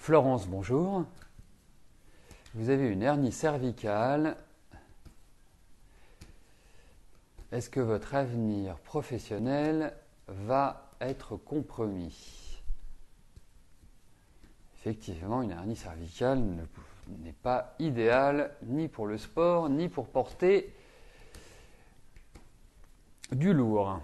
Florence, bonjour. Vous avez une hernie cervicale. Est-ce que votre avenir professionnel va être compromis? Effectivement, une hernie cervicale n'est pas idéale ni pour le sport, ni pour porter du lourd.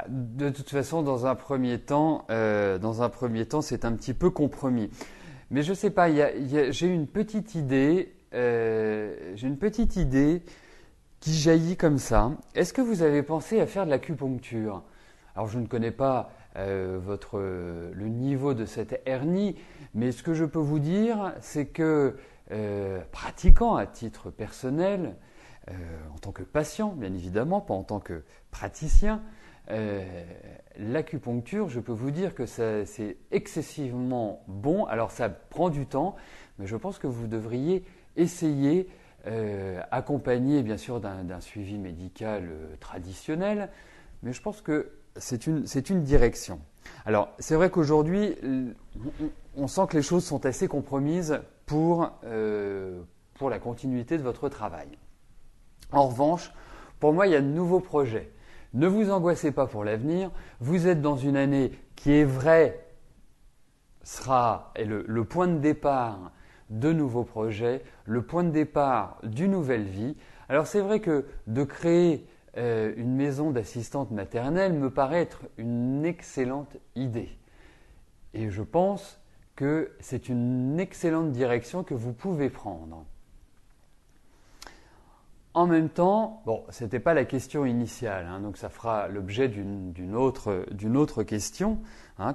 De toute façon, dans un premier temps, c'est un petit peu compromis. Mais je ne sais pas, j'ai une petite idée, qui jaillit comme ça. Est-ce que vous avez pensé à faire de l'acupuncture? Alors, je ne connais pas le niveau de cette hernie, mais ce que je peux vous dire, c'est que pratiquant à titre personnel, en tant que patient, bien évidemment, pas en tant que praticien, l'acupuncture, je peux vous dire que c'est excessivement bon. Alors ça prend du temps, mais je pense que vous devriez essayer, accompagné bien sûr d'un suivi médical traditionnel, mais je pense que c'est une direction. Alors c'est vrai qu'aujourd'hui, on sent que les choses sont assez compromises pour la continuité de votre travail. En revanche, pour moi, il y a de nouveaux projets. Ne vous angoissez pas pour l'avenir. Vous êtes dans une année qui est vraie, sera le point de départ de nouveaux projets, le point de départ d'une nouvelle vie. Alors c'est vrai que de créer une maison d'assistante maternelle me paraît être une excellente idée. Et je pense que c'est une excellente direction que vous pouvez prendre. En même temps, bon, ce n'était pas la question initiale, donc ça fera l'objet d'une autre question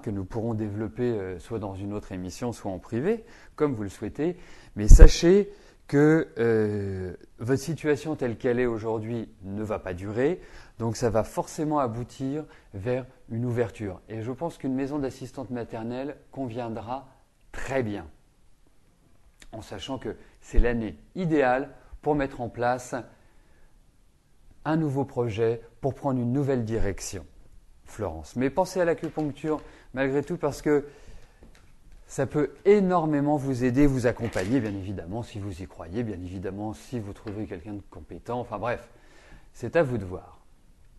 que nous pourrons développer soit dans une autre émission, soit en privé, comme vous le souhaitez. Mais sachez que votre situation telle qu'elle est aujourd'hui ne va pas durer, donc ça va forcément aboutir vers une ouverture. Et je pense qu'une maison d'assistante maternelle conviendra très bien, en sachant que c'est l'année idéale pour mettre en place un nouveau projet, pour prendre une nouvelle direction, Florence. Mais pensez à l'acupuncture malgré tout parce que ça peut énormément vous aider, vous accompagner, bien évidemment, si vous y croyez, bien évidemment, si vous trouvez quelqu'un de compétent. Enfin bref, c'est à vous de voir.